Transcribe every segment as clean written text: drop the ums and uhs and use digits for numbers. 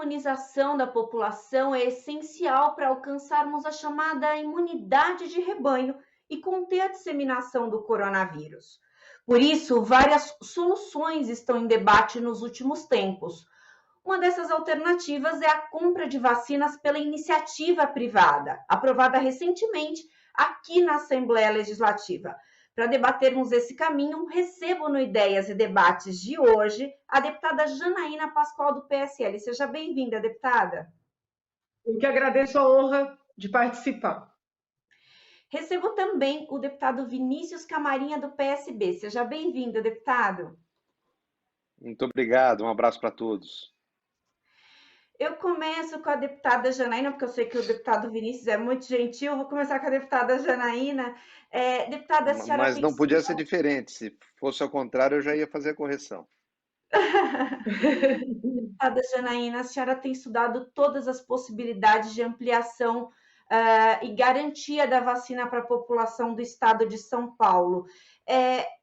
imunização da população é essencial para alcançarmos a chamada imunidade de rebanho e conter a disseminação do coronavírus. Por isso, várias soluções estão em debate nos últimos tempos. Uma dessas alternativas é a compra de vacinas pela iniciativa privada, aprovada recentemente aqui na Assembleia Legislativa. Para debatermos esse caminho, recebo no Ideias e Debates de hoje a deputada Janaína Pascoal, do PSL. Seja bem-vinda, deputada. Eu que agradeço a honra de participar. Recebo também o deputado Vinícius Camarinha, do PSB. Seja bem-vindo, deputado. Muito obrigado, um abraço para todos. Eu começo com a deputada Janaína, porque eu sei que o deputado Vinícius é muito gentil. Vou começar com a deputada Janaína. Deputada, a senhora Mas não podia ser diferente. Se fosse ao contrário, eu já ia fazer a correção. Deputada Janaína, a senhora tem estudado todas as possibilidades de ampliação e garantia da vacina para a população do estado de São Paulo.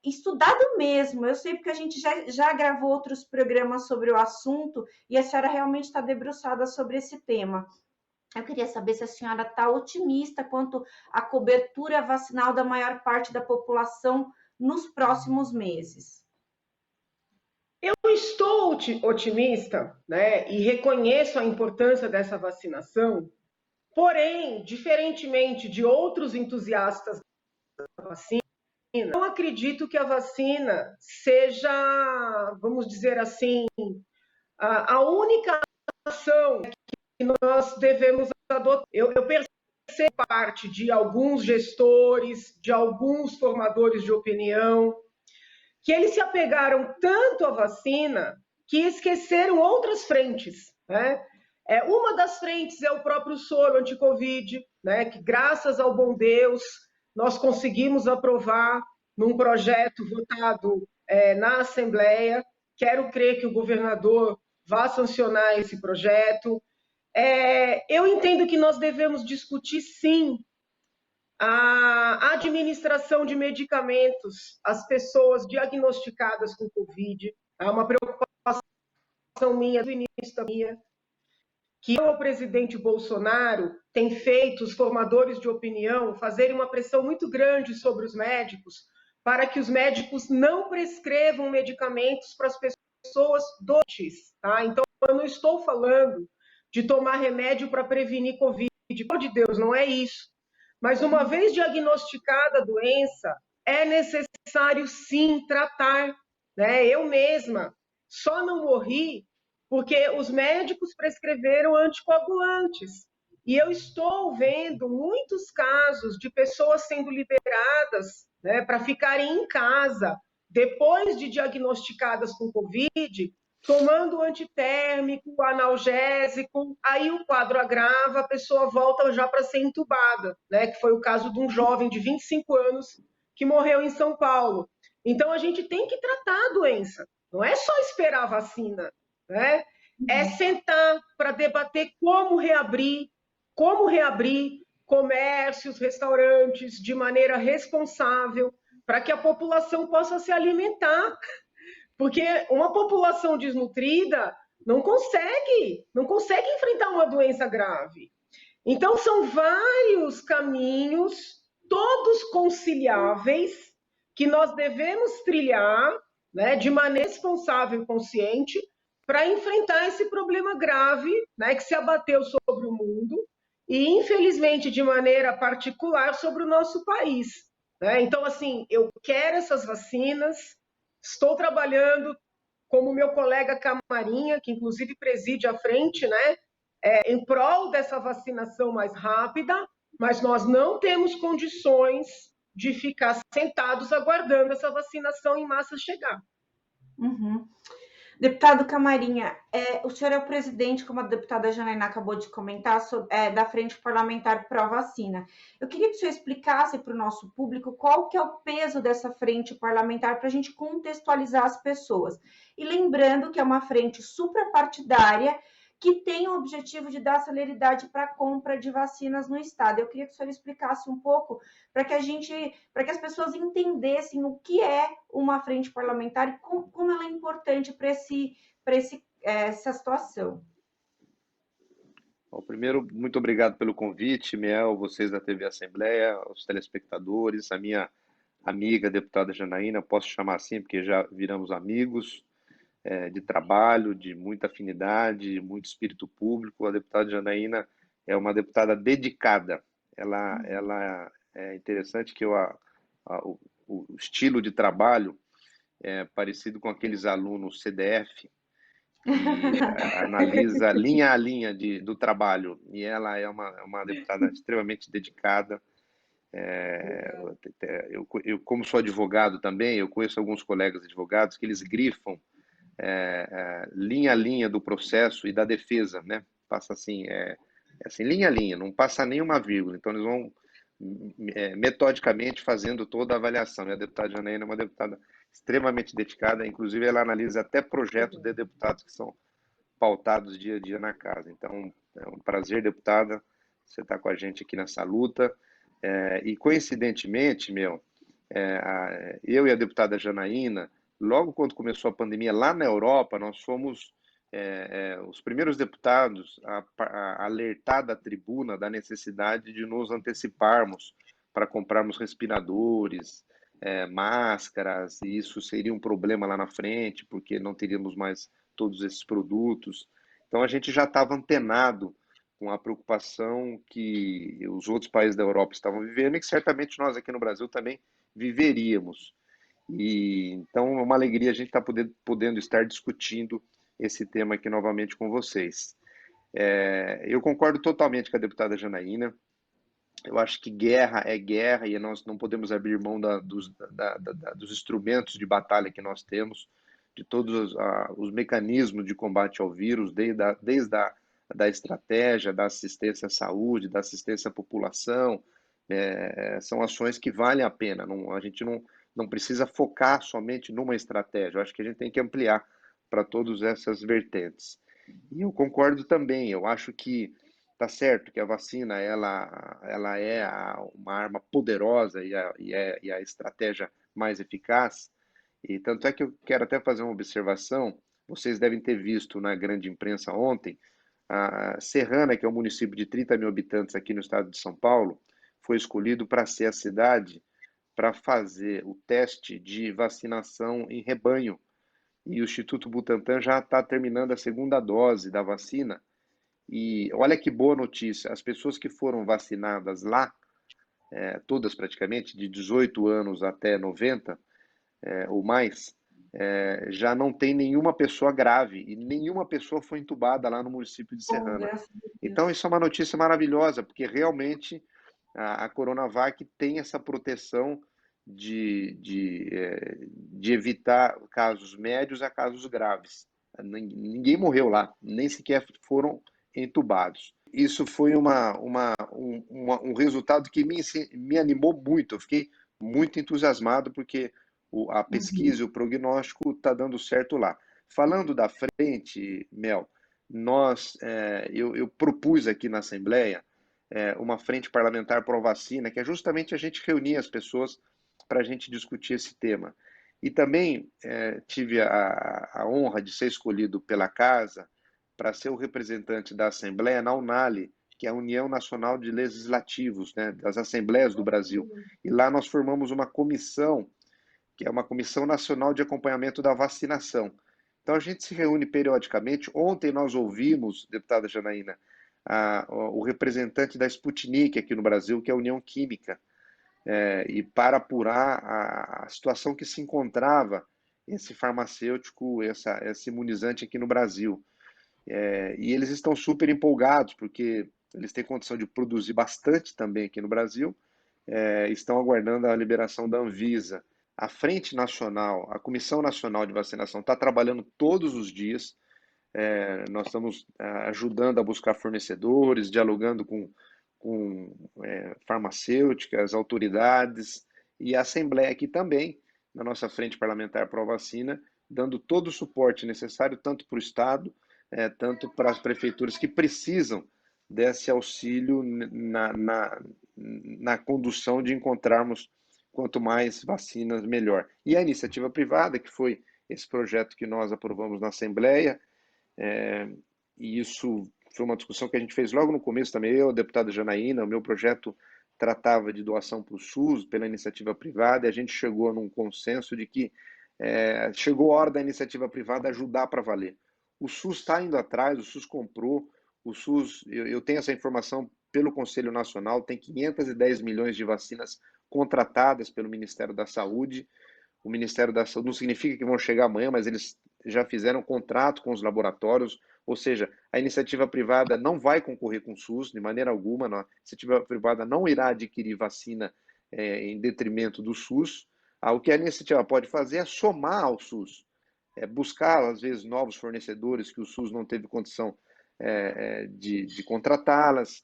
Estudado mesmo, eu sei porque a gente já gravou outros programas sobre o assunto e a senhora realmente está debruçada sobre esse tema. Eu queria saber se a senhora está otimista quanto à cobertura vacinal da maior parte da população nos próximos meses. Eu estou otimista, né, e reconheço a importância dessa vacinação, porém, diferentemente de outros entusiastas da vacina, não acredito que a vacina seja, vamos dizer assim, a única ação que nós devemos adotar. Eu percebo parte de alguns gestores, de alguns formadores de opinião, que eles se apegaram tanto à vacina que esqueceram outras frentes, né? Uma das frentes é o próprio soro anti-Covid, né? Que graças ao bom Deus nós conseguimos aprovar num projeto votado na Assembleia. Quero crer que o governador vá sancionar esse projeto. Eu entendo que nós devemos discutir, sim, a administração de medicamentos às pessoas diagnosticadas com Covid. É uma preocupação minha, do início da minha, que o presidente Bolsonaro tem feito os formadores de opinião fazerem uma pressão muito grande sobre os médicos, para que os médicos não prescrevam medicamentos para as pessoas doentes. Tá? Então, eu não estou falando de tomar remédio para prevenir Covid, pelo amor de Deus, não é isso. Mas uma vez diagnosticada a doença, é necessário sim tratar, né? Eu mesma só não morri porque os médicos prescreveram anticoagulantes. E eu estou vendo muitos casos de pessoas sendo liberadas, né, para ficarem em casa depois de diagnosticadas com Covid, tomando antitérmico, analgésico, aí o quadro agrava, a pessoa volta já para ser entubada, né? Que foi o caso de um jovem de 25 anos que morreu em São Paulo. Então, a gente tem que tratar a doença, não é só esperar a vacina, né? É sentar para debater como reabrir comércios, restaurantes de maneira responsável, para que a população possa se alimentar. Porque uma população desnutrida não consegue enfrentar uma doença grave. Então, são vários caminhos, todos conciliáveis, que nós devemos trilhar, né, de maneira responsável e consciente, para enfrentar esse problema grave, né, que se abateu sobre o mundo e, infelizmente, de maneira particular, sobre o nosso país. Né? Então, assim, eu quero essas vacinas. Estou trabalhando como meu colega Camarinha, que inclusive preside à frente, né, em prol dessa vacinação mais rápida, mas nós não temos condições de ficar sentados aguardando essa vacinação em massa chegar. Uhum. Deputado Camarinha, o senhor é o presidente, como a deputada Janaína acabou de comentar, da Frente Parlamentar Pró-Vacina. Eu queria que o senhor explicasse para o nosso público qual que é o peso dessa frente parlamentar para a gente contextualizar as pessoas. E lembrando que é uma frente suprapartidária que tem o objetivo de dar celeridade para a compra de vacinas no Estado. Eu queria que o senhor explicasse um pouco para que as pessoas entendessem o que é uma frente parlamentar e como ela é importante para essa situação. Primeiro, muito obrigado pelo convite, Mel, vocês da TV Assembleia, os telespectadores, a minha amiga, deputada Janaína, posso chamar assim porque já viramos amigos de trabalho, de muita afinidade, muito espírito público. A deputada Janaína é uma deputada dedicada. Ela é interessante que o estilo de trabalho é parecido com aqueles alunos CDF que analisa linha a linha do trabalho. E ela é uma deputada extremamente dedicada. Como sou advogado também, eu conheço alguns colegas advogados que eles grifam linha a linha do processo e da defesa, né? Passa assim, assim, linha a linha, não passa nenhuma vírgula. Então, eles vão metodicamente fazendo toda a avaliação. E a deputada Janaína é uma deputada extremamente dedicada, inclusive ela analisa até projetos de deputados que são pautados dia a dia na casa. Então, é um prazer, deputada, você estar com a gente aqui nessa luta. E, coincidentemente, eu e a deputada Janaína, logo quando começou a pandemia lá na Europa, nós fomos os primeiros deputados a alertar da tribuna da necessidade de nos anteciparmos para comprarmos respiradores, máscaras, e isso seria um problema lá na frente, porque não teríamos mais todos esses produtos. Então a gente já estava antenado com a preocupação que os outros países da Europa estavam vivendo e que certamente nós aqui no Brasil também viveríamos. E então é uma alegria a gente estar podendo estar discutindo esse tema aqui novamente com vocês. Eu concordo totalmente com a deputada Janaína. Eu acho que guerra é guerra e nós não podemos abrir mão dos instrumentos de batalha que nós temos, de todos os mecanismos de combate ao vírus, desde da estratégia, da assistência à saúde, da assistência à população. São ações que valem a pena. A gente não precisa focar somente numa estratégia. Eu acho que a gente tem que ampliar para todas essas vertentes. E eu concordo também. Eu acho que tá certo que a vacina ela é uma arma poderosa e a estratégia mais eficaz. E tanto é que eu quero até fazer uma observação. Vocês devem ter visto na grande imprensa ontem, a Serrana, que é um município de 30 mil habitantes aqui no estado de São Paulo, foi escolhido para ser a cidade para fazer o teste de vacinação em rebanho. E o Instituto Butantan já está terminando a segunda dose da vacina. E olha que boa notícia, as pessoas que foram vacinadas lá, todas praticamente, de 18 anos até 90 ou mais, já não tem nenhuma pessoa grave e nenhuma pessoa foi entubada lá no município de Bom, Serrana. graças a Então, Deus. isso é uma notícia maravilhosa, porque realmente a Coronavac tem essa proteção de evitar casos médios a casos graves. Ninguém morreu lá, nem sequer foram entubados. Isso foi um resultado que me animou muito. Eu fiquei muito entusiasmado porque a Uhum. pesquisa e o prognóstico está dando certo lá. Falando da frente, Mel, eu propus aqui na Assembleia uma frente parlamentar pró-vacina, que é justamente a gente reunir as pessoas para a gente discutir esse tema. E também tive a honra de ser escolhido pela Casa para ser o representante da Assembleia na UNALE, que é a União Nacional de Legislativos, né, das Assembleias do Brasil. E lá nós formamos uma comissão, que é uma Comissão Nacional de Acompanhamento da Vacinação. Então a gente se reúne periodicamente. Ontem nós ouvimos, deputada Janaína, o representante da Sputnik aqui no Brasil, que é a União Química, e para apurar a situação que se encontrava esse farmacêutico, esse imunizante aqui no Brasil. E eles estão super empolgados, porque eles têm condição de produzir bastante também aqui no Brasil, estão aguardando a liberação da Anvisa. A Frente Nacional, a Comissão Nacional de Vacinação está trabalhando todos os dias. Nós estamos ajudando a buscar fornecedores, dialogando com farmacêuticas, autoridades e a Assembleia aqui também, na nossa Frente Parlamentar Pró-Vacina, dando todo o suporte necessário, tanto para o Estado, tanto para as prefeituras que precisam desse auxílio na condução de encontrarmos quanto mais vacinas, melhor. E a iniciativa privada, que foi esse projeto que nós aprovamos na Assembleia, e isso foi uma discussão que a gente fez logo no começo também, eu, a deputada Janaína, o meu projeto tratava de doação para o SUS, pela iniciativa privada, e a gente chegou num consenso de que chegou a hora da iniciativa privada ajudar para valer. O SUS está indo atrás, o SUS comprou, o SUS, eu tenho essa informação pelo Conselho Nacional, tem 510 milhões de vacinas contratadas pelo Ministério da Saúde. O Ministério da Saúde não significa que vão chegar amanhã, mas eles já fizeram contrato com os laboratórios, ou seja, a iniciativa privada não vai concorrer com o SUS de maneira alguma, a iniciativa privada não irá adquirir vacina em detrimento do SUS. O que a iniciativa pode fazer é somar ao SUS, buscar, às vezes, novos fornecedores que o SUS não teve condição de contratá-las,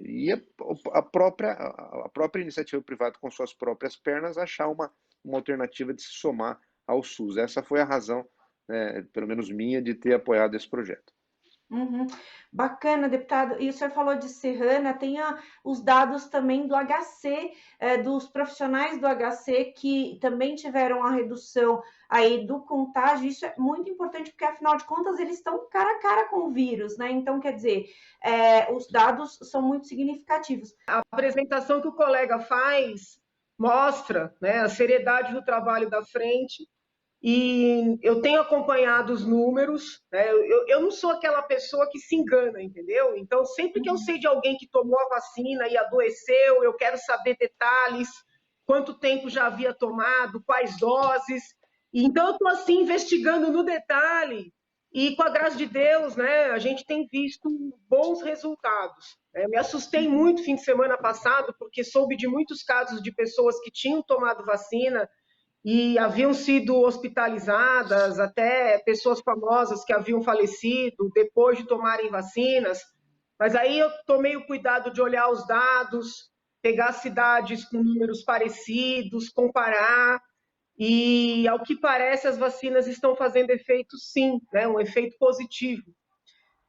e a própria iniciativa privada, com suas próprias pernas, achar uma alternativa de se somar ao SUS. Essa foi a razão, pelo menos minha, de ter apoiado esse projeto. Uhum. Bacana, deputado. E o senhor falou de Serrana, tem os dados também do HC, dos profissionais do HC que também tiveram a redução aí do contágio. Isso é muito importante porque, afinal de contas, eles estão cara a cara com o vírus, né? Então, quer dizer, os dados são muito significativos. A apresentação que o colega faz mostra, né, a seriedade do trabalho da frente. E eu tenho acompanhado os números, né? Eu não sou aquela pessoa que se engana, entendeu? Então, sempre que eu sei de alguém que tomou a vacina e adoeceu, eu quero saber detalhes, quanto tempo já havia tomado, quais doses. Então, eu estou assim, investigando no detalhe e, com a graça de Deus, né, a gente tem visto bons resultados. Me assustei muito fim de semana passado, porque soube de muitos casos de pessoas que tinham tomado vacina e haviam sido hospitalizadas, até pessoas famosas que haviam falecido depois de tomarem vacinas. Mas aí eu tomei o cuidado de olhar os dados, pegar cidades com números parecidos, comparar, e ao que parece as vacinas estão fazendo efeito sim, né? Um efeito positivo.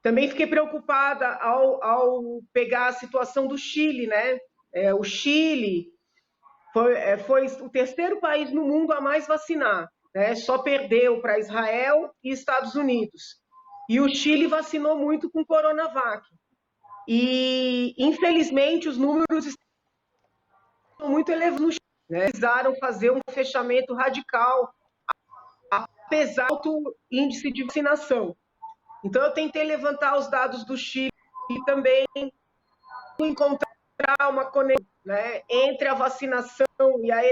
Também fiquei preocupada ao pegar a situação do Chile, né? O Chile foi o terceiro país no mundo a mais vacinar, né? Só perdeu para Israel e Estados Unidos. E o Chile vacinou muito com Coronavac. E, infelizmente, os números estão muito elevados no Chile, né? Precisaram fazer um fechamento radical, apesar do alto índice de vacinação. Então, eu tentei levantar os dados do Chile e também encontrar uma conexão, né, entre a vacinação e a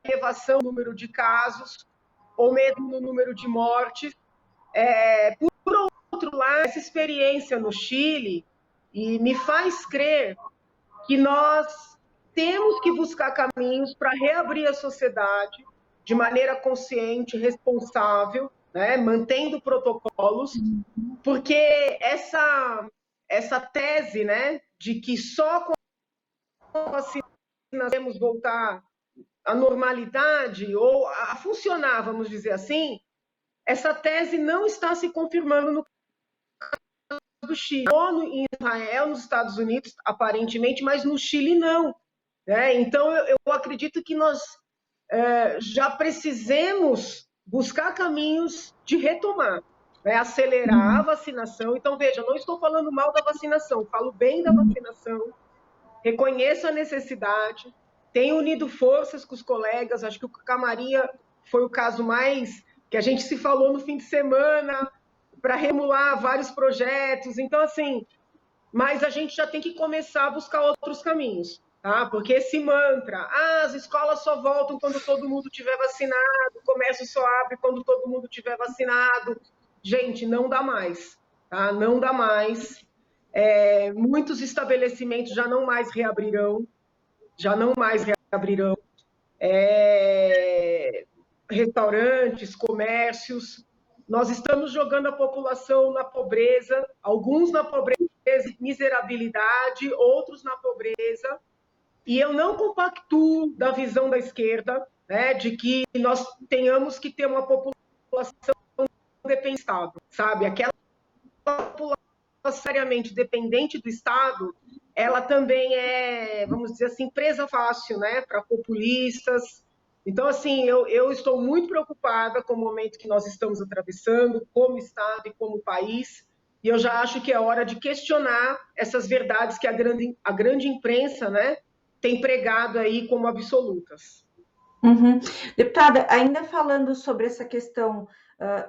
elevação do número de casos, ou mesmo no número de mortes. Por outro lado, essa experiência no Chile me faz crer que nós temos que buscar caminhos para reabrir a sociedade de maneira consciente, responsável, né, mantendo protocolos, porque essa tese, né, de que só com a vacina podemos voltar à normalidade ou a funcionar, vamos dizer assim, essa tese não está se confirmando no caso do Chile. Ou em Israel, nos Estados Unidos, aparentemente, mas no Chile não. Né? Então, eu acredito que nós já precisemos buscar caminhos de retomar, né? Acelerar a vacinação. Então, veja, não estou falando mal da vacinação, falo bem da vacinação, reconheço a necessidade, tenho unido forças com os colegas, acho que o Camarinha foi o caso mais que a gente se falou no fim de semana para remular vários projetos. Então, assim, mas a gente já tem que começar a buscar outros caminhos, tá? Porque esse mantra, as escolas só voltam quando todo mundo tiver vacinado, o comércio só abre quando todo mundo tiver vacinado. Gente, não dá mais, tá? Não dá mais. Muitos estabelecimentos já não mais reabrirão, restaurantes, comércios. Nós estamos jogando a população na pobreza, alguns na pobreza e miserabilidade, outros na pobreza. E eu não compactuo da visão da esquerda, né, de que nós tenhamos que ter uma população dependente do Estado, sabe? Aquela população seriamente dependente do Estado, ela também é, vamos dizer assim, presa fácil, né, para populistas. Então, assim, eu estou muito preocupada com o momento que nós estamos atravessando, como Estado e como país, e eu já acho que é hora de questionar essas verdades que a grande imprensa, né, tem pregado aí como absolutas. Uhum. Deputada, ainda falando sobre essa questão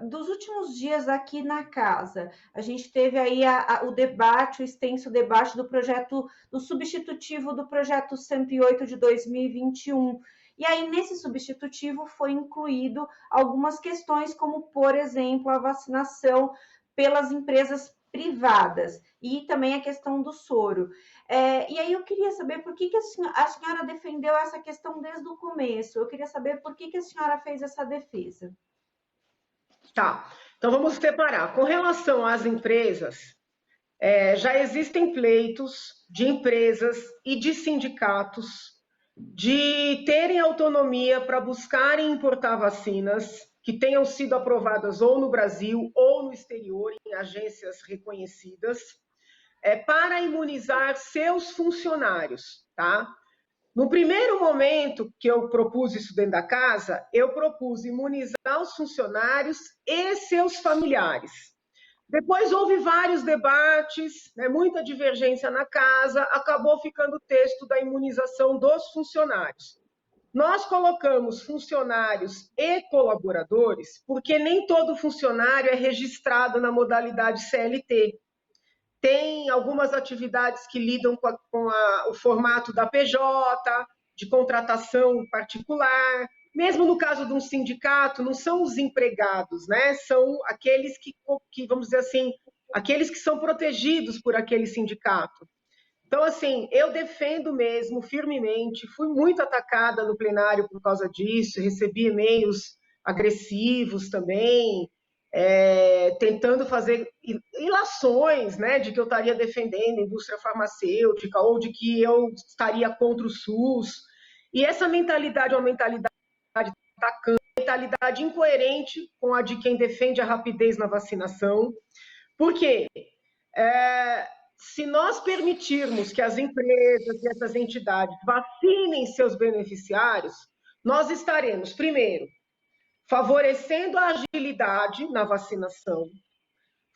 dos últimos dias aqui na casa, a gente teve aí o debate, o extenso debate do projeto, do substitutivo do projeto 108 de 2021. E aí, nesse substitutivo, foi incluído algumas questões, como, por exemplo, a vacinação pelas empresas privadas e também a questão do soro. E aí eu queria saber por que a senhora defendeu essa questão desde o começo. Eu queria saber por que a senhora fez essa defesa. Tá, então vamos separar. Com relação às empresas, já existem pleitos de empresas e de sindicatos de terem autonomia para buscarem importar vacinas que tenham sido aprovadas ou no Brasil ou no exterior, em agências reconhecidas, para imunizar seus funcionários, tá? No primeiro momento que eu propus isso dentro da casa, eu propus imunizar os funcionários e seus familiares. Depois houve vários debates, né, muita divergência na casa, acabou ficando o texto da imunização dos funcionários. Nós colocamos funcionários e colaboradores, porque nem todo funcionário é registrado na modalidade CLT. Tem algumas atividades que lidam com o formato da PJ, de contratação particular. Mesmo no caso de um sindicato, não são os empregados, né? São aqueles que, vamos dizer assim, aqueles que são protegidos por aquele sindicato. Então, assim, eu defendo mesmo, firmemente, fui muito atacada no plenário por causa disso, recebi e-mails agressivos também, tentando fazer ilações, né, de que eu estaria defendendo a indústria farmacêutica ou de que eu estaria contra o SUS. E essa mentalidade é uma mentalidade atacante, mentalidade incoerente com a de quem defende a rapidez na vacinação. Por quê? Se nós permitirmos que as empresas e essas entidades vacinem seus beneficiários, nós estaremos, primeiro, favorecendo a agilidade na vacinação,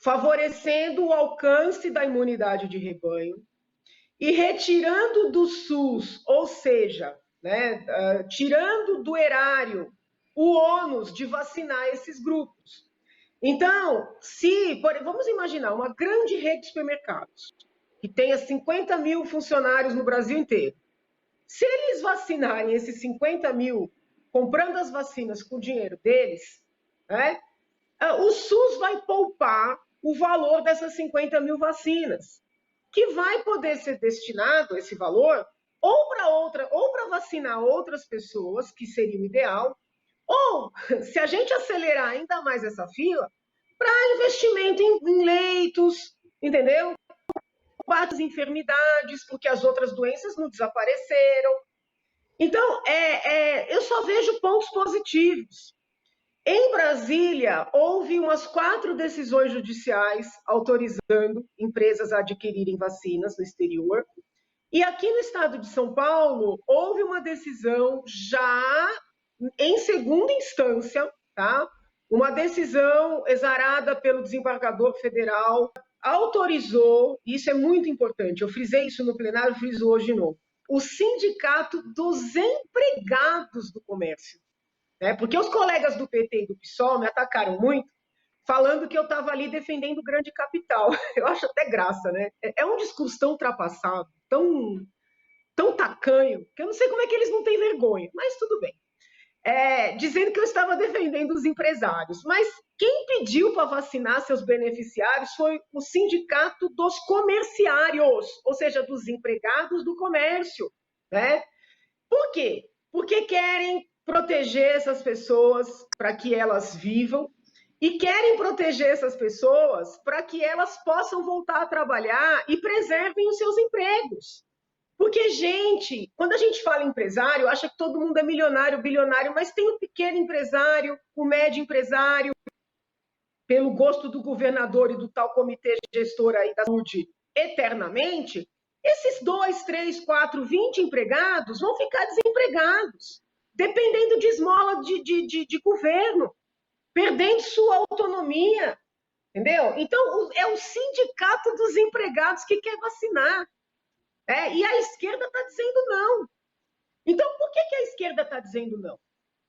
favorecendo o alcance da imunidade de rebanho e retirando do SUS, ou seja, né, tirando do erário o ônus de vacinar esses grupos. Então, vamos imaginar uma grande rede de supermercados que tenha 50 mil funcionários no Brasil inteiro. Se eles vacinarem esses 50 mil comprando as vacinas com o dinheiro deles, né, o SUS vai poupar o valor dessas 50 mil vacinas, que vai poder ser destinado, esse valor, ou para vacinar outras pessoas, que seria o ideal, ou, se a gente acelerar ainda mais essa fila, para investimento em leitos, entendeu? Combate às enfermidades, porque as outras doenças não desapareceram. Então, eu só vejo pontos positivos. Em Brasília, houve umas 4 decisões judiciais autorizando empresas a adquirirem vacinas no exterior. E aqui no estado de São Paulo, houve uma decisão já em segunda instância, tá? Uma decisão exarada pelo desembargador federal, autorizou, e isso é muito importante, eu frisei isso no plenário, friso hoje de novo, o Sindicato dos Empregados do Comércio. Né? Porque os colegas do PT e do PSOL me atacaram muito, falando que eu estava ali defendendo o grande capital. Eu acho até graça, né? É um discurso tão ultrapassado, tão tacanho, que eu não sei como é que eles não têm vergonha, mas tudo bem. Dizendo que eu estava defendendo os empresários. Mas quem pediu para vacinar seus beneficiários foi o Sindicato dos Comerciários, ou seja, dos empregados do comércio. Né? Por quê? Porque querem proteger essas pessoas para que elas vivam e querem proteger essas pessoas para que elas possam voltar a trabalhar e preservem os seus empregos. Porque, gente, quando a gente fala empresário, acha que todo mundo é milionário, bilionário, mas tem o pequeno empresário, o médio empresário, pelo gosto do governador e do tal comitê gestor aí da saúde eternamente, esses 2, 3, 4, 20 empregados vão ficar desempregados, dependendo de esmola de governo, perdendo sua autonomia, entendeu? Então, é o sindicato dos empregados que quer vacinar. E a esquerda está dizendo não. Então, por que a esquerda está dizendo não?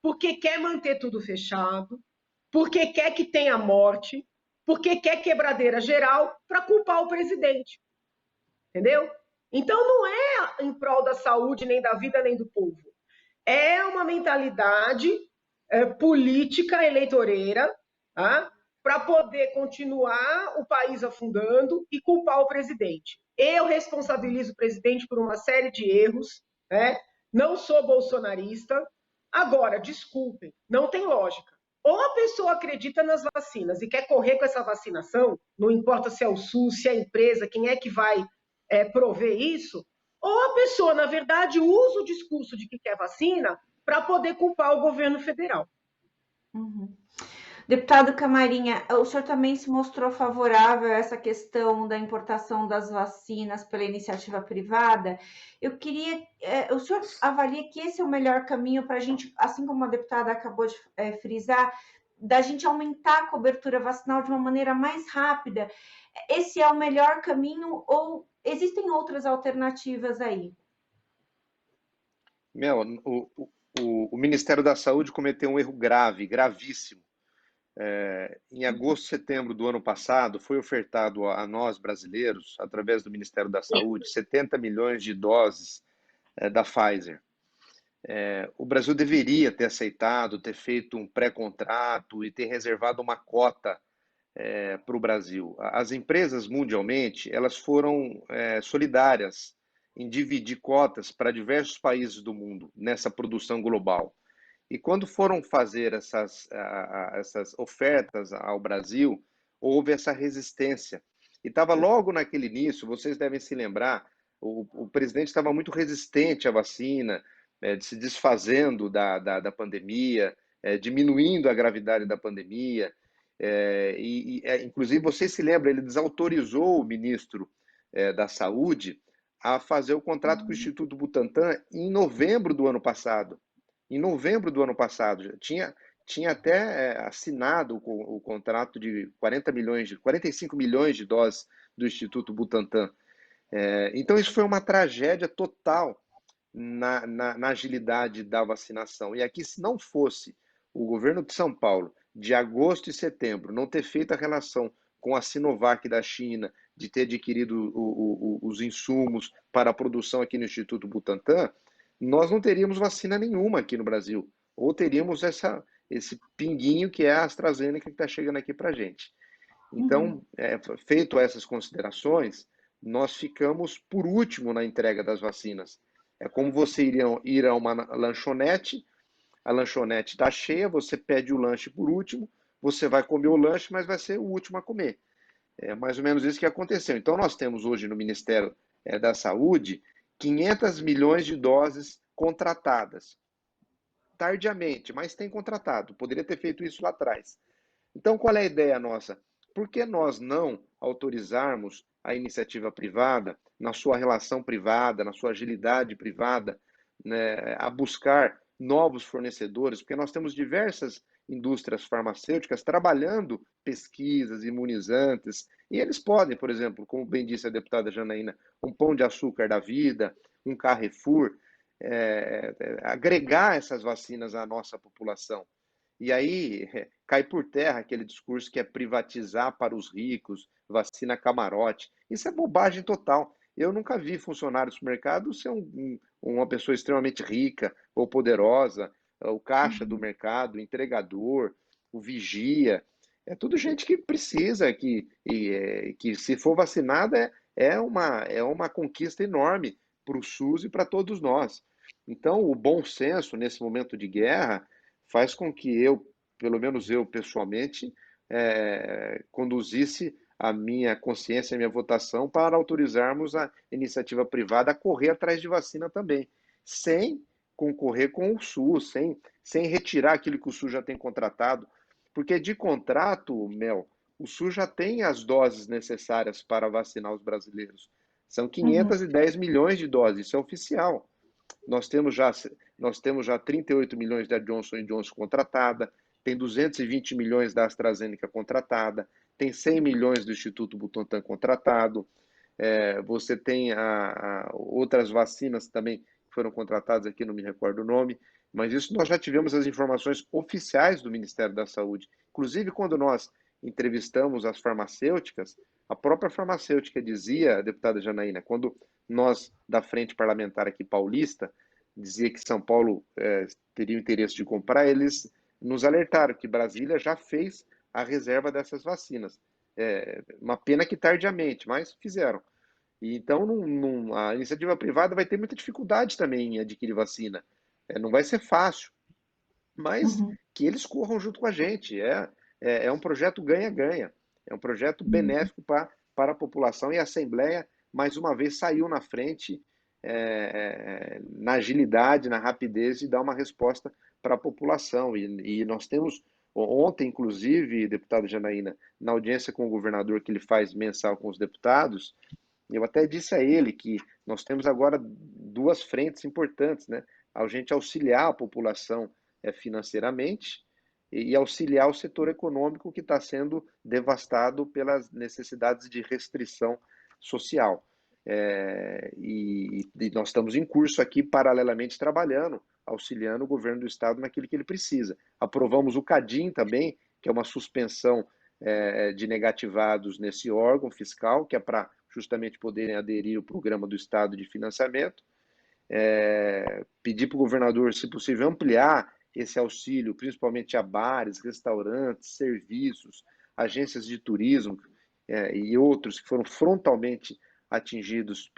Porque quer manter tudo fechado, porque quer que tenha morte, porque quer quebradeira geral para culpar o presidente. Entendeu? Então, não é em prol da saúde, nem da vida, nem do povo. É uma mentalidade política eleitoreira, tá? Para poder continuar o país afundando e culpar o presidente. Eu responsabilizo o presidente por uma série de erros, né? Não sou bolsonarista. Agora, desculpem, não tem lógica. Ou a pessoa acredita nas vacinas e quer correr com essa vacinação, não importa se é o SUS, se é a empresa, quem é que vai prover isso, ou a pessoa, na verdade, usa o discurso de que quer vacina para poder culpar o governo federal. Uhum. Deputado Camarinha, o senhor também se mostrou favorável a essa questão da importação das vacinas pela iniciativa privada. Eu queria, o senhor avalia que esse é o melhor caminho para a gente, assim como a deputada acabou de frisar, da gente aumentar a cobertura vacinal de uma maneira mais rápida? Esse é o melhor caminho ou existem outras alternativas aí? Mel, o Ministério da Saúde cometeu um erro grave, gravíssimo. Em agosto, setembro do ano passado, foi ofertado a nós, brasileiros, através do Ministério da Saúde, 70 milhões de doses da Pfizer. O Brasil deveria ter aceitado, ter feito um pré-contrato e ter reservado uma cota para o Brasil. As empresas mundialmente, elas foram solidárias em dividir cotas para diversos países do mundo nessa produção global. E quando foram fazer essas ofertas ao Brasil, houve essa resistência. E estava logo naquele início, vocês devem se lembrar, o presidente estava muito resistente à vacina, se desfazendo da pandemia, diminuindo a gravidade da pandemia. Inclusive, vocês se lembram, ele desautorizou o ministro da Saúde a fazer o contrato com o Instituto Butantan em novembro do ano passado. Em novembro do ano passado, tinha até assinado o contrato de 45 milhões de doses do Instituto Butantan. Então, isso foi uma tragédia total na agilidade da vacinação. E aqui, se não fosse o governo de São Paulo, de agosto e setembro, não ter feito a relação com a Sinovac da China, de ter adquirido os insumos para a produção aqui no Instituto Butantan, nós não teríamos vacina nenhuma aqui no Brasil. Ou teríamos esse pinguinho que é a AstraZeneca que está chegando aqui para a gente. Então, feito essas considerações, nós ficamos por último na entrega das vacinas. É como você ir a uma lanchonete, a lanchonete está cheia, você pede o lanche por último, você vai comer o lanche, mas vai ser o último a comer. É mais ou menos isso que aconteceu. Então, nós temos hoje no Ministério da Saúde 500 milhões de doses contratadas. Tardiamente, mas tem contratado. Poderia ter feito isso lá atrás. Então, qual é a ideia nossa? Por que nós não autorizarmos a iniciativa privada, na sua relação privada, na sua agilidade privada, né, a buscar novos fornecedores? Porque nós temos diversas indústrias farmacêuticas trabalhando pesquisas, imunizantes, e eles podem, por exemplo, como bem disse a deputada Janaína, um Pão de Açúcar da vida, um Carrefour, agregar essas vacinas à nossa população. E aí cai por terra aquele discurso que é privatizar para os ricos, vacina camarote. Isso é bobagem total. Eu nunca vi funcionário do supermercado ser uma pessoa extremamente rica ou poderosa, o caixa do mercado, o entregador, o vigia. É tudo gente que precisa, que se for vacinada é uma conquista enorme para o SUS e para todos nós. Então, o bom senso nesse momento de guerra faz com que pelo menos eu pessoalmente, conduzisse a minha consciência, a minha votação para autorizarmos a iniciativa privada a correr atrás de vacina também, sem concorrer com o SUS, sem retirar aquilo que o SUS já tem contratado, porque de contrato, Mel, o SUS já tem as doses necessárias para vacinar os brasileiros. São 510 milhões de doses, isso é oficial. Nós temos já 38 milhões da Johnson & Johnson contratada, tem 220 milhões da AstraZeneca contratada, tem 100 milhões do Instituto Butantan contratado, você tem outras vacinas também que foram contratadas aqui, não me recordo o nome, mas isso nós já tivemos as informações oficiais do Ministério da Saúde. Inclusive, quando nós entrevistamos as farmacêuticas, a própria farmacêutica dizia, deputada Janaína, quando nós, da Frente Parlamentar aqui paulista, dizia que São Paulo teria o interesse de comprar, eles nos alertaram que Brasília já fez a reserva dessas vacinas. Uma pena que tardiamente, mas fizeram. E então, a iniciativa privada vai ter muita dificuldade também em adquirir vacina. Não vai ser fácil, mas Uhum. que eles corram junto com a gente. É um projeto ganha-ganha. É um projeto benéfico para a população, e a Assembleia, mais uma vez, saiu na frente na agilidade, na rapidez de dar uma resposta para a população. E nós temos, ontem, inclusive, deputado Janaína, na audiência com o governador que ele faz mensal com os deputados, eu até disse a ele que nós temos agora duas frentes importantes, né? A gente auxiliar a população financeiramente e auxiliar o setor econômico que está sendo devastado pelas necessidades de restrição social. E nós estamos em curso aqui, paralelamente, trabalhando, auxiliando o governo do estado naquilo que ele precisa. Aprovamos o CADIM também, que é uma suspensão de negativados nesse órgão fiscal, que é para justamente poderem aderir ao programa do Estado de financiamento. Pedir para o governador, se possível, ampliar esse auxílio, principalmente a bares, restaurantes, serviços, agências de turismo e outros que foram frontalmente atingidos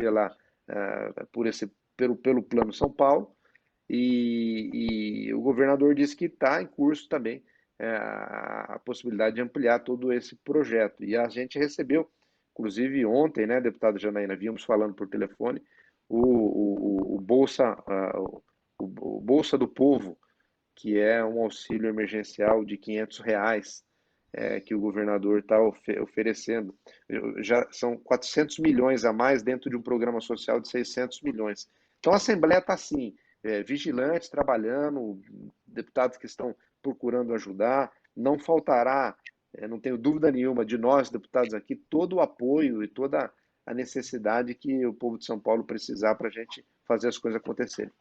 pelo Plano São Paulo. E o governador disse que está em curso também a possibilidade de ampliar todo esse projeto. E a gente recebeu, inclusive ontem, né, deputada Janaína, víamos falando por telefone, o Bolsa do Povo, que é um auxílio emergencial de R$ 500 que o governador está oferecendo. Já são 400 milhões a mais dentro de um programa social de 600 milhões. Então a Assembleia está assim, vigilante, trabalhando, deputados que estão procurando ajudar, não faltará, não tenho dúvida nenhuma, de nós, deputados aqui, todo o apoio e toda a necessidade que o povo de São Paulo precisar para a gente fazer as coisas acontecerem.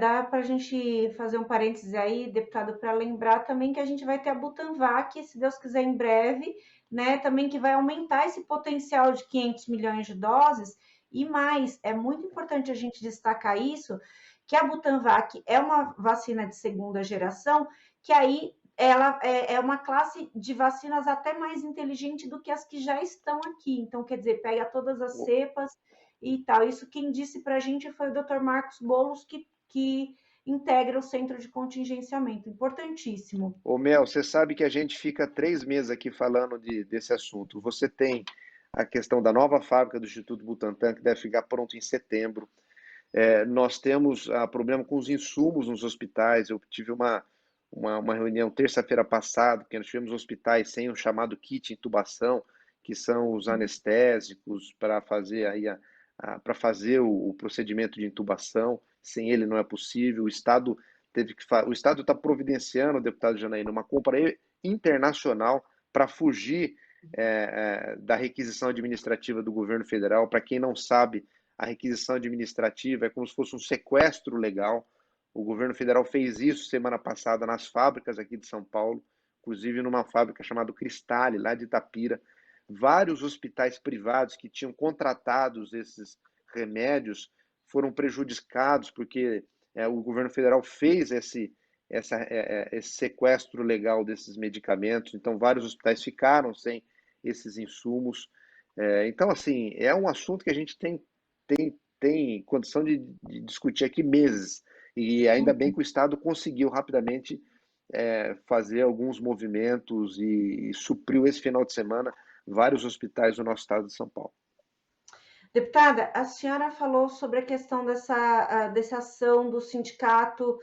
Dá para a gente fazer um parênteses aí, deputado, para lembrar também que a gente vai ter a Butanvac, se Deus quiser, em breve, né? Também que vai aumentar esse potencial de 500 milhões de doses. E mais, é muito importante a gente destacar isso, que a Butanvac é uma vacina de segunda geração, que aí ela é uma classe de vacinas até mais inteligente do que as que já estão aqui. Então, quer dizer, pega todas as cepas e tal. Isso quem disse para a gente foi o Dr. Marcos Boulos, que integra o centro de contingenciamento. Importantíssimo. Ô Mel, você sabe que a gente fica 3 meses aqui falando desse assunto. Você tem a questão da nova fábrica do Instituto Butantan, que deve ficar pronto em setembro. Nós temos problema com os insumos nos hospitais. Eu tive uma reunião terça-feira passada, que nós tivemos hospitais sem o chamado kit intubação, que são os anestésicos para fazer para fazer o procedimento de intubação. Sem ele não é possível. O Estado está providenciando, deputado Janaína, uma compra internacional para fugir da requisição administrativa do governo federal. Para quem não sabe, a requisição administrativa é como se fosse um sequestro legal. O governo federal fez isso semana passada nas fábricas aqui de São Paulo, inclusive numa fábrica chamada Cristale, lá de Itapira. Vários hospitais privados que tinham contratados esses remédios foram prejudicados porque o governo federal fez esse sequestro legal desses medicamentos. Então, vários hospitais ficaram sem esses insumos. Então, assim, é um assunto que a gente tem condição de discutir aqui meses. E ainda bem que o Estado conseguiu rapidamente fazer alguns movimentos e supriu esse final de semana vários hospitais do nosso estado de São Paulo. Deputada, a senhora falou sobre a questão dessa ação do Sindicato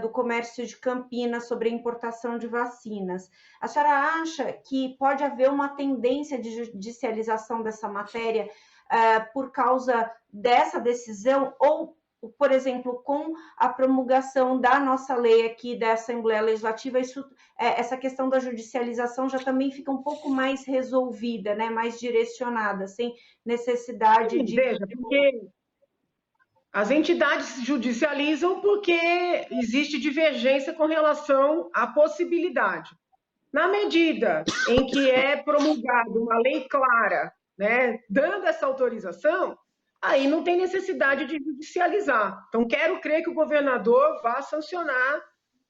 do Comércio de Campinas sobre a importação de vacinas. A senhora acha que pode haver uma tendência de judicialização dessa matéria por causa dessa decisão, ou por exemplo, com a promulgação da nossa lei aqui da Assembleia Legislativa, essa questão da judicialização já também fica um pouco mais resolvida, né? Mais direcionada, sem necessidade de... Veja, porque as entidades judicializam porque existe divergência com relação à possibilidade. Na medida em que é promulgada uma lei clara, né, dando essa autorização, aí não tem necessidade de judicializar. Então, quero crer que o governador vá sancionar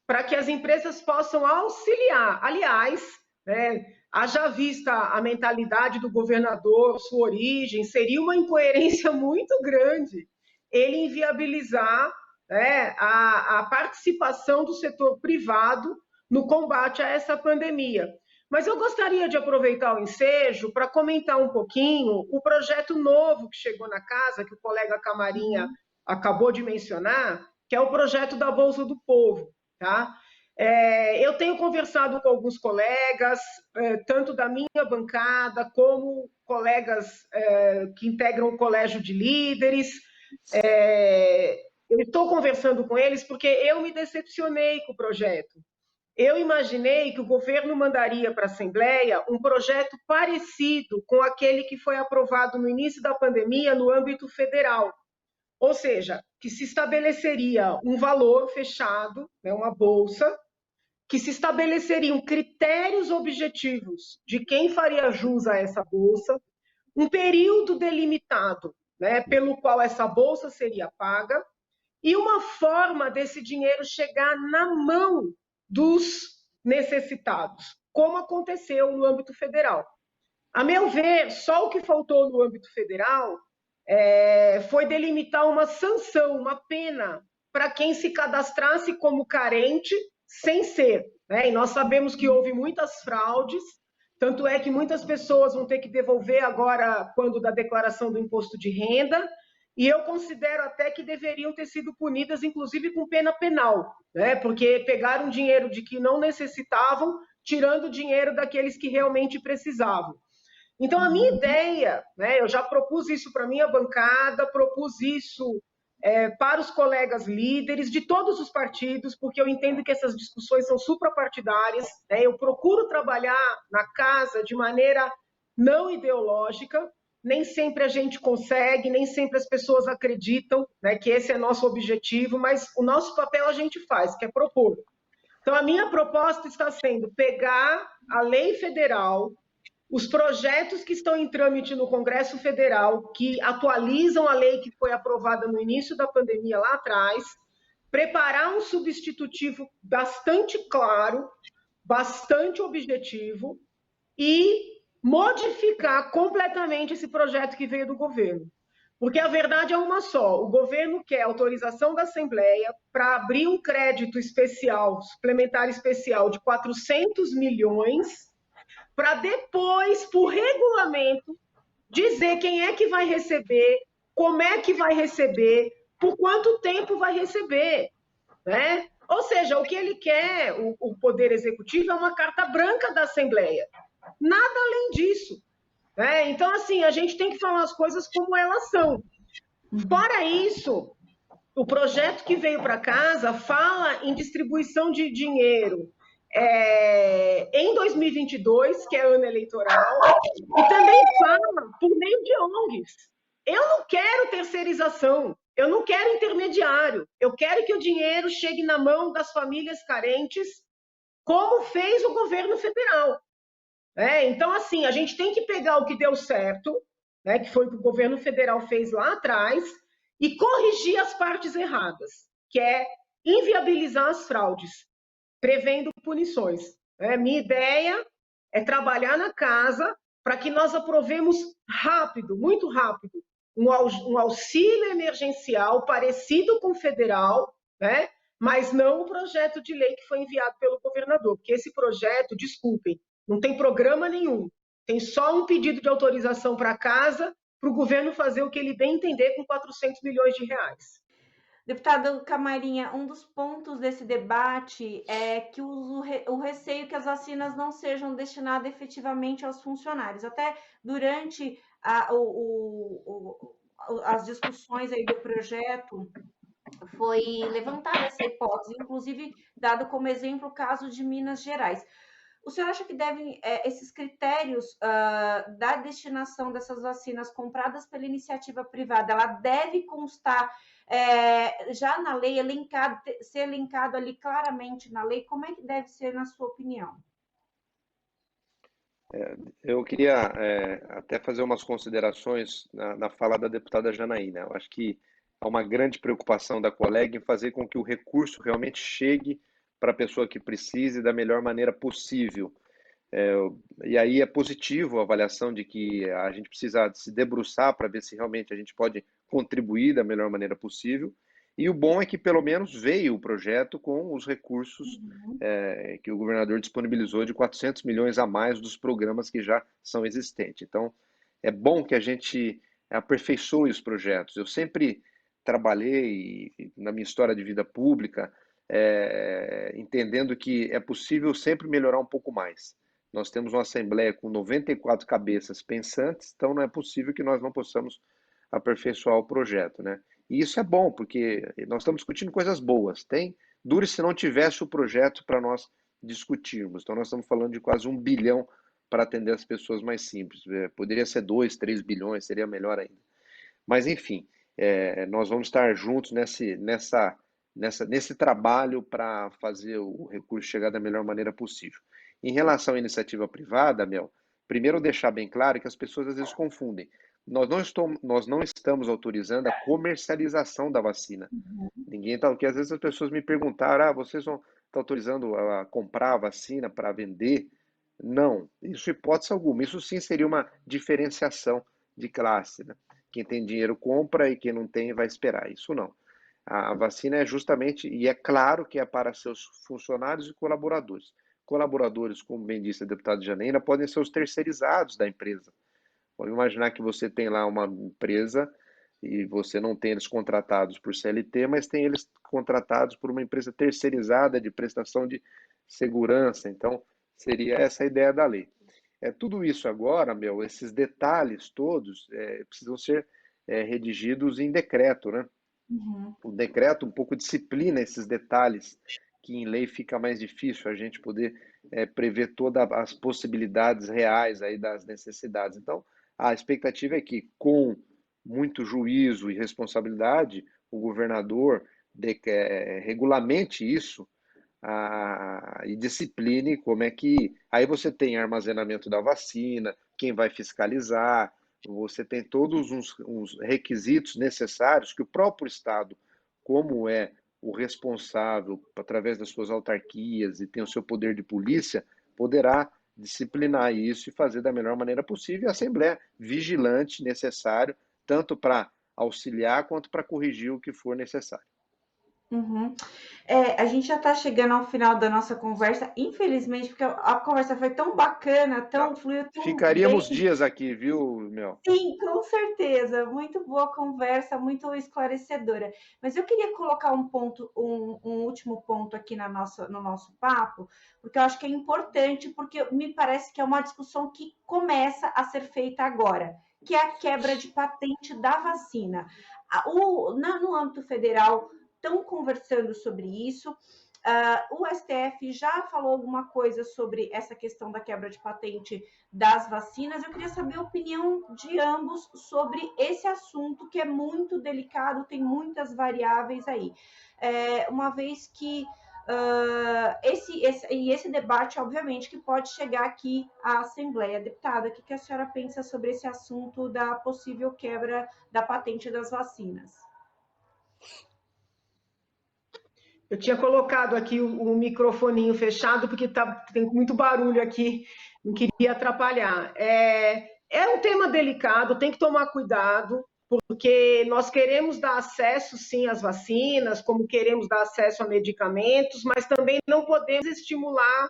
para que as empresas possam auxiliar. Aliás, né, haja vista a mentalidade do governador, sua origem, seria uma incoerência muito grande ele inviabilizar, né, a participação do setor privado no combate a essa pandemia. Mas eu gostaria de aproveitar o ensejo para comentar um pouquinho o projeto novo que chegou na casa, que o colega Camarinha acabou de mencionar, que é o projeto da Bolsa do Povo. Tá? Eu tenho conversado com alguns colegas, tanto da minha bancada, como colegas que integram o Colégio de Líderes. Eu estou conversando com eles porque eu me decepcionei com o projeto. Eu imaginei que o governo mandaria para a Assembleia um projeto parecido com aquele que foi aprovado no início da pandemia no âmbito federal. Ou seja, que se estabeleceria um valor fechado, né, uma bolsa, que se estabeleceriam critérios objetivos de quem faria jus a essa bolsa, um período delimitado, né, pelo qual essa bolsa seria paga, e uma forma desse dinheiro chegar na mão dos necessitados, como aconteceu no âmbito federal. A meu ver, só o que faltou no âmbito federal foi delimitar uma sanção, uma pena, para quem se cadastrasse como carente sem ser. Né? E nós sabemos que houve muitas fraudes, tanto é que muitas pessoas vão ter que devolver agora, quando da declaração do imposto de renda, e eu considero até que deveriam ter sido punidas, inclusive com pena penal, né? Porque pegaram dinheiro de que não necessitavam, tirando dinheiro daqueles que realmente precisavam. Então, a minha ideia, né, eu já propus isso para a minha bancada, propus isso para os colegas líderes de todos os partidos, porque eu entendo que essas discussões são suprapartidárias, né? Eu procuro trabalhar na casa de maneira não ideológica, nem sempre a gente consegue, nem sempre as pessoas acreditam, né, que esse é nosso objetivo, mas o nosso papel a gente faz, que é propor. Então, a minha proposta está sendo pegar a lei federal, os projetos que estão em trâmite no Congresso Federal, que atualizam a lei que foi aprovada no início da pandemia lá atrás, preparar um substitutivo bastante claro, bastante objetivo e modificar completamente esse projeto que veio do governo. Porque a verdade é uma só, o governo quer autorização da Assembleia para abrir um crédito especial, suplementar especial de 400 milhões, para depois, por regulamento, dizer quem é que vai receber, como é que vai receber, por quanto tempo vai receber, né? Ou seja, o que ele quer, o Poder Executivo, é uma carta branca da Assembleia. Nada além disso. Né? Então, assim, a gente tem que falar as coisas como elas são. Fora isso, o projeto que veio para casa fala em distribuição de dinheiro em 2022, que é ano eleitoral, e também fala por meio de ONGs. Eu não quero terceirização, eu não quero intermediário, eu quero que o dinheiro chegue na mão das famílias carentes, como fez o governo federal. Então, assim, a gente tem que pegar o que deu certo, né, que foi o que o governo federal fez lá atrás, e corrigir as partes erradas, que é inviabilizar as fraudes, prevendo punições. Minha ideia é trabalhar na casa para que nós aprovemos rápido, muito rápido, um auxílio emergencial parecido com o federal, né, mas não o projeto de lei que foi enviado pelo governador, porque esse projeto, desculpem, não tem programa nenhum. Tem só um pedido de autorização para casa, para o governo fazer o que ele bem entender com 400 milhões de reais. Deputado Camarinha, um dos pontos desse debate é que o receio que as vacinas não sejam destinadas efetivamente aos funcionários. Até durante as discussões aí do projeto, foi levantada essa hipótese, inclusive dado como exemplo o caso de Minas Gerais. O senhor acha que devem esses critérios da destinação dessas vacinas compradas pela iniciativa privada, ela deve constar já na lei, ser elencado ali claramente na lei? Como é que deve ser, na sua opinião? Eu queria até fazer umas considerações na fala da deputada Janaína. Eu acho que há uma grande preocupação da colega em fazer com que o recurso realmente chegue para a pessoa que precise da melhor maneira possível. É, e aí é positivo a avaliação de que a gente precisa se debruçar para ver se realmente a gente pode contribuir da melhor maneira possível. E o bom é que pelo menos veio o projeto com os recursos que o governador disponibilizou de 400 milhões a mais dos programas que já são existentes. Então, é bom que a gente aperfeiçoe os projetos. Eu sempre trabalhei na minha história de vida pública entendendo que é possível sempre melhorar um pouco mais. Nós temos uma Assembleia com 94 cabeças pensantes, então não é possível que nós não possamos aperfeiçoar o projeto, né? E isso é bom, porque nós estamos discutindo coisas boas. Dure se não tivesse o projeto para nós discutirmos. Então nós estamos falando de quase 1 bilhão para atender as pessoas mais simples. Poderia ser 2, 3 bilhões, seria melhor ainda. Mas enfim, nós vamos estar juntos nesse trabalho para fazer o recurso chegar da melhor maneira possível. Em relação à iniciativa privada, Mel, primeiro deixar bem claro que as pessoas às vezes confundem. Nós não estamos autorizando a comercialização da vacina. Ninguém está, porque às vezes as pessoas me perguntaram, vocês estão autorizando a comprar a vacina para vender? Não, isso hipótese alguma. Isso sim seria uma diferenciação de classe, né? Quem tem dinheiro compra e quem não tem vai esperar. Isso não. A vacina é justamente, e é claro que é para seus funcionários e colaboradores. Colaboradores, como bem disse a deputada Janaína, podem ser os terceirizados da empresa. Pode imaginar que você tem lá uma empresa e você não tem eles contratados por CLT, mas tem eles contratados por uma empresa terceirizada de prestação de segurança. Então, seria essa a ideia da lei. Tudo isso agora, esses detalhes todos precisam ser redigidos em decreto, né? O decreto um pouco disciplina esses detalhes, que em lei fica mais difícil a gente poder prever todas as possibilidades reais aí das necessidades. Então, a expectativa é que, com muito juízo e responsabilidade, o governador regulamente isso e discipline como é que. Aí você tem armazenamento da vacina, quem vai fiscalizar, você tem todos uns requisitos necessários que o próprio Estado, como é o responsável, através das suas autarquias e tem o seu poder de polícia, poderá disciplinar isso e fazer da melhor maneira possível, e a Assembleia vigilante necessário, tanto para auxiliar quanto para corrigir o que for necessário. Uhum. A gente já está chegando ao final da nossa conversa, infelizmente, porque a conversa foi tão bacana, fluiu tão Ficaríamos bem. dias aqui, viu, Mel? Sim, com certeza. Muito boa conversa, muito esclarecedora. Mas eu queria colocar um último ponto aqui no nosso papo, porque eu acho que é importante, porque me parece que é uma discussão que começa a ser feita agora, que é a quebra de patente da vacina. No âmbito federal, estão conversando sobre isso. O STF já falou alguma coisa sobre essa questão da quebra de patente das vacinas. Eu queria saber a opinião de ambos sobre esse assunto, que é muito delicado, tem muitas variáveis aí. Uma vez que esse debate, obviamente, que pode chegar aqui à Assembleia. Deputada, o que a senhora pensa sobre esse assunto da possível quebra da patente das vacinas? Eu tinha colocado aqui o microfoninho fechado, porque tem muito barulho aqui, não queria atrapalhar. É um tema delicado, tem que tomar cuidado, porque nós queremos dar acesso, sim, às vacinas, como queremos dar acesso a medicamentos, mas também não podemos estimular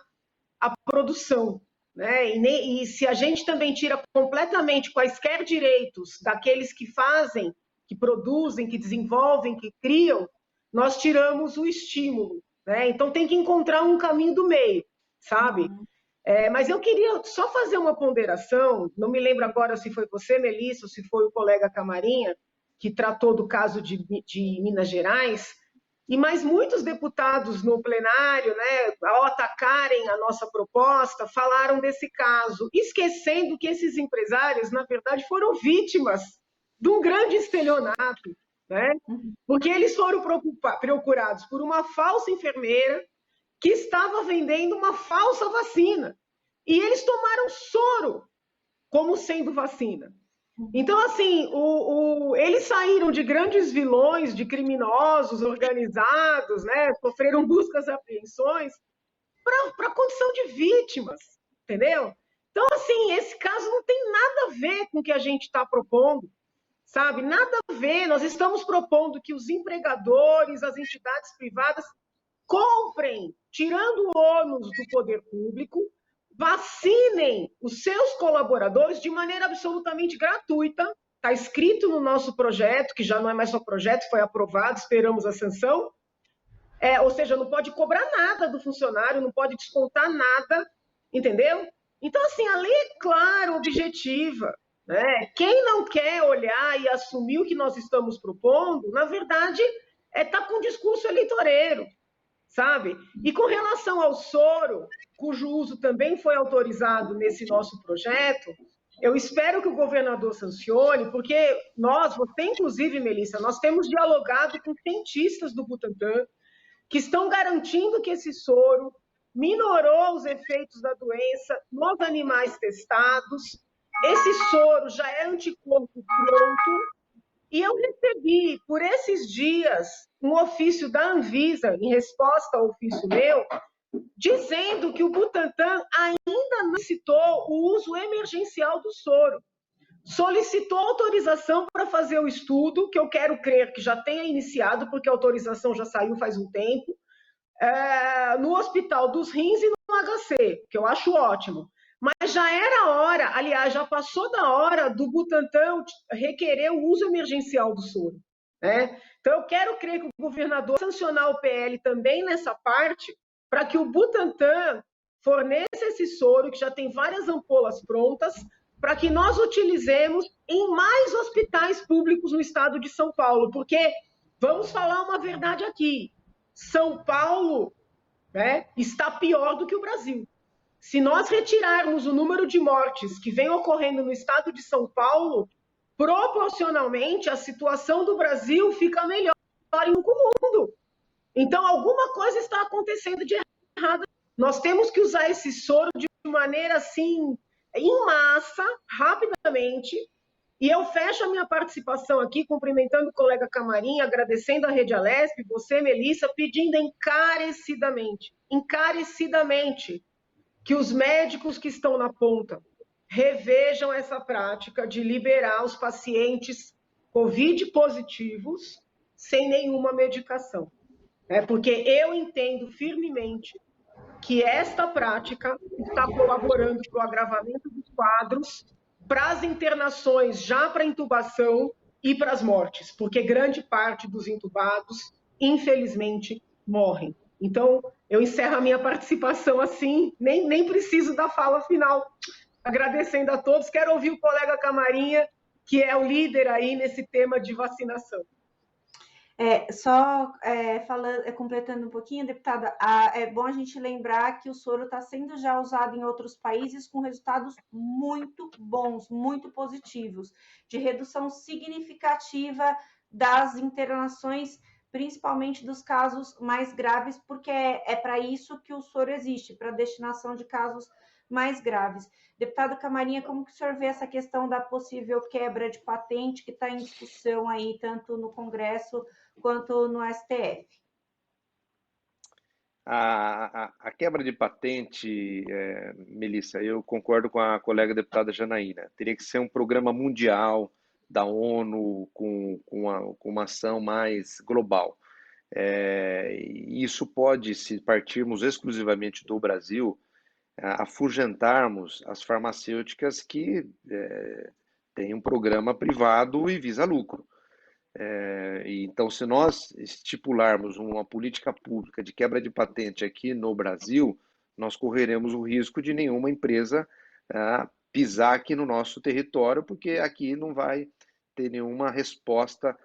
a produção, né? E se a gente também tira completamente quaisquer direitos daqueles que fazem, que produzem, que desenvolvem, que criam, nós tiramos o estímulo, né? Então tem que encontrar um caminho do meio, sabe? Mas eu queria só fazer uma ponderação, não me lembro agora se foi você, Melissa, ou se foi o colega Camarinha, que tratou do caso de Minas Gerais, e mais muitos deputados no plenário, né, ao atacarem a nossa proposta, falaram desse caso, esquecendo que esses empresários, na verdade, foram vítimas de um grande estelionato, né? Porque eles foram procurados por uma falsa enfermeira que estava vendendo uma falsa vacina. E eles tomaram soro como sendo vacina. Então, assim, eles saíram de grandes vilões, de criminosos organizados, né? Sofreram buscas e apreensões para a condição de vítimas, entendeu? Então, assim, esse caso não tem nada a ver com o que a gente está propondo, sabe? Nada a ver. Nós estamos propondo que os empregadores, as entidades privadas comprem, tirando o ônus do poder público, vacinem os seus colaboradores de maneira absolutamente gratuita. Está escrito no nosso projeto, que já não é mais só projeto, foi aprovado, esperamos a sanção. Ou seja, não pode cobrar nada do funcionário, não pode descontar nada, entendeu? Então, assim, a lei é clara, objetiva, né? Quem não quer olhar e assumir o que nós estamos propondo, na verdade, está com um discurso eleitoreiro, sabe? E com relação ao soro, cujo uso também foi autorizado nesse nosso projeto, eu espero que o governador sancione, porque você inclusive, Melissa, nós temos dialogado com cientistas do Butantan que estão garantindo que esse soro minorou os efeitos da doença nos animais testados. Esse soro já é anticorpo pronto. E eu recebi, por esses dias, um ofício da Anvisa, em resposta ao ofício meu, dizendo que o Butantan ainda não citou o uso emergencial do soro. Solicitou autorização para fazer o estudo, que eu quero crer que já tenha iniciado, porque a autorização já saiu faz um tempo, no Hospital dos Rins e no HC, que eu acho ótimo. Mas já era hora, aliás, já passou da hora do Butantan requerer o uso emergencial do soro, né? Então, eu quero crer que o governador sancionar o PL também nessa parte, para que o Butantan forneça esse soro, que já tem várias ampolas prontas, para que nós utilizemos em mais hospitais públicos no estado de São Paulo, porque, vamos falar uma verdade aqui, São Paulo, né, está pior do que o Brasil. Se nós retirarmos o número de mortes que vem ocorrendo no estado de São Paulo, proporcionalmente a situação do Brasil fica melhor com o mundo. Então, alguma coisa está acontecendo de errado. Nós temos que usar esse soro de maneira assim, em massa, rapidamente. E eu fecho a minha participação aqui, cumprimentando o colega Camarim, agradecendo a Rede Alesp, você, Melissa, pedindo encarecidamente, que os médicos que estão na ponta revejam essa prática de liberar os pacientes COVID positivos sem nenhuma medicação. Porque eu entendo firmemente que esta prática está colaborando para o agravamento dos quadros, para as internações já para intubação e para as mortes, porque grande parte dos intubados, infelizmente, morrem. Então, eu encerro a minha participação assim, nem preciso da fala final, agradecendo a todos. Quero ouvir o colega Camarinha, que é o líder aí nesse tema de vacinação. Completando um pouquinho, deputada, é bom a gente lembrar que o soro está sendo já usado em outros países com resultados muito bons, muito positivos, de redução significativa das internações, principalmente dos casos mais graves, porque é para isso que o soro existe, para a destinação de casos mais graves. Deputado Camarinha, como que o senhor vê essa questão da possível quebra de patente que está em discussão aí, tanto no Congresso quanto no STF? A quebra de patente, Melissa, eu concordo com a colega deputada Janaína. Teria que ser um programa mundial da ONU com uma ação mais global. Isso pode, se partirmos exclusivamente do Brasil, afugentarmos as farmacêuticas que têm um programa privado e visa lucro. Então, se nós estipularmos uma política pública de quebra de patente aqui no Brasil, nós correremos o risco de nenhuma empresa pisar aqui no nosso território, porque aqui não vai ter nenhuma resposta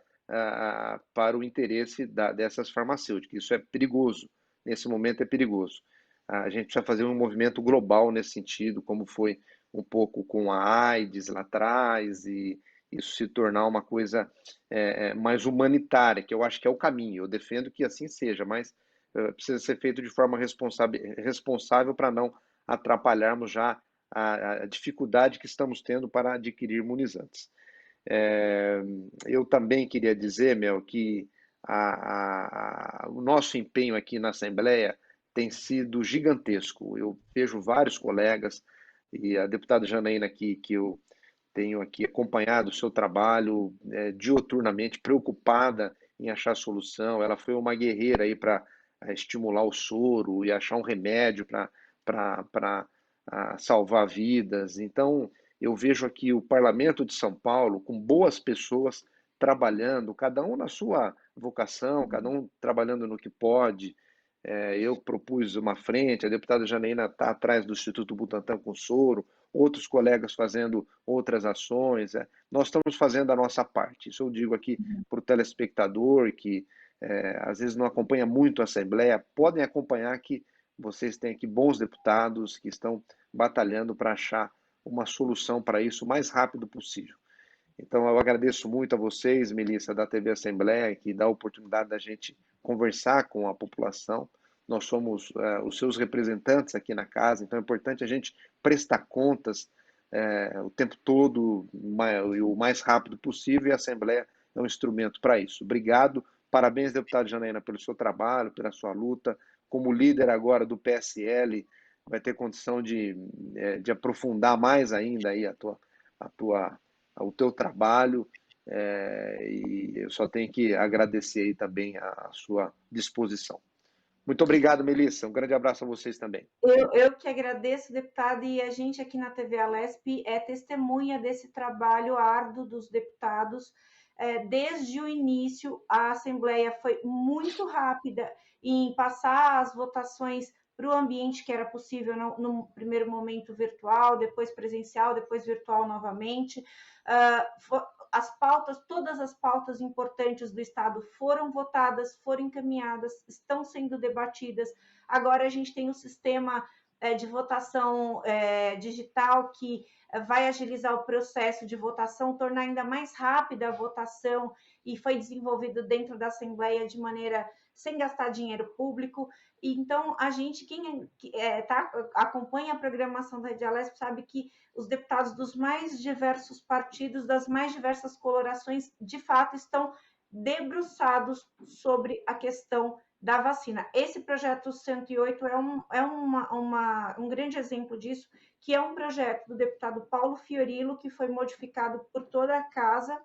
para o interesse dessas farmacêuticas. Isso é perigoso, nesse momento é perigoso. A gente precisa fazer um movimento global nesse sentido, como foi um pouco com a AIDS lá atrás, e isso se tornar uma coisa mais humanitária, que eu acho que é o caminho. Eu defendo que assim seja, mas precisa ser feito de forma responsável para não atrapalharmos já a dificuldade que estamos tendo para adquirir imunizantes. Eu também queria dizer, Mel, que o nosso empenho aqui na Assembleia tem sido gigantesco. Eu vejo vários colegas, e a deputada Janaína aqui, que eu tenho aqui acompanhado o seu trabalho diuturnamente, preocupada em achar solução. Ela foi uma guerreira aí para estimular o soro e achar um remédio para salvar vidas. Então, eu vejo aqui o Parlamento de São Paulo com boas pessoas trabalhando, cada um na sua vocação, cada um trabalhando no que pode. Eu propus uma frente, a deputada Janaína está atrás do Instituto Butantan com soro, outros colegas fazendo outras ações. Nós estamos fazendo a nossa parte. Isso eu digo aqui para o telespectador que às vezes não acompanha muito a Assembleia, podem acompanhar que vocês têm aqui bons deputados que estão batalhando para achar uma solução para isso o mais rápido possível. Então, eu agradeço muito a vocês, Melissa, da TV Assembleia, que dá a oportunidade da gente conversar com a população. Nós somos os seus representantes aqui na casa, então é importante a gente prestar contas o tempo todo e o mais rápido possível, e a Assembleia é um instrumento para isso. Obrigado, parabéns, deputada Janaína, pelo seu trabalho, pela sua luta. Como líder agora do PSL, vai ter condição de aprofundar mais ainda aí o teu trabalho, e eu só tenho que agradecer aí também a sua disposição. Muito obrigado, Melissa. Um grande abraço a vocês também. Eu que agradeço, deputado, e a gente aqui na TV Alesp é testemunha desse trabalho árduo dos deputados. Desde o início, a Assembleia foi muito rápida em passar as votações para o ambiente que era possível no primeiro momento virtual, depois presencial, depois virtual novamente. As pautas, todas as pautas importantes do Estado foram votadas, foram encaminhadas, estão sendo debatidas. Agora a gente tem o sistema de votação digital que vai agilizar o processo de votação, tornar ainda mais rápida a votação, e foi desenvolvido dentro da Assembleia de maneira sem gastar dinheiro público. Então, a gente, quem acompanha a programação da Rede Alesp, sabe que os deputados dos mais diversos partidos, das mais diversas colorações, de fato, estão debruçados sobre a questão da vacina. Esse projeto 108 é um grande exemplo disso, que é um projeto do deputado Paulo Fiorilo, que foi modificado por toda a casa,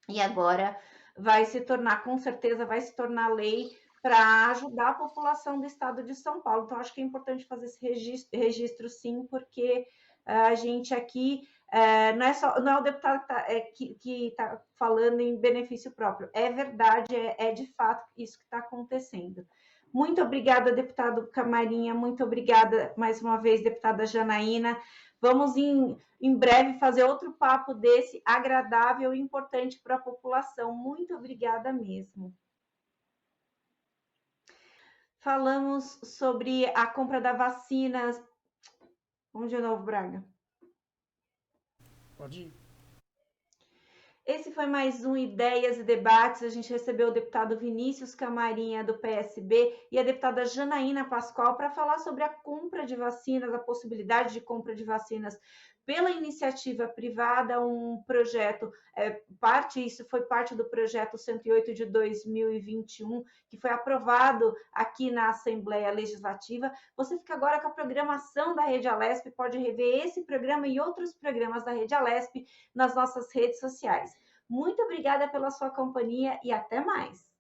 e agora vai se tornar, com certeza, vai se tornar lei para ajudar a população do estado de São Paulo. Então, acho que é importante fazer esse registro sim, porque a gente aqui não é o deputado que está falando em benefício próprio. É verdade, é de fato isso que está acontecendo. Muito obrigada, deputado Camarinha, muito obrigada mais uma vez, deputada Janaína. Vamos em breve fazer outro papo desse agradável e importante para a população. Muito obrigada mesmo. Falamos sobre a compra da vacina. Vamos de novo, Braga. Pode ir. Esse foi mais um Ideias e Debates. A gente recebeu o deputado Vinícius Camarinha, do PSB, e a deputada Janaína Pascoal para falar sobre a compra de vacinas, a possibilidade de compra de vacinas pela iniciativa privada, um projeto, isso foi parte do projeto 108 de 2021, que foi aprovado aqui na Assembleia Legislativa. Você fica agora com a programação da Rede Alesp, pode rever esse programa e outros programas da Rede Alesp nas nossas redes sociais. Muito obrigada pela sua companhia e até mais!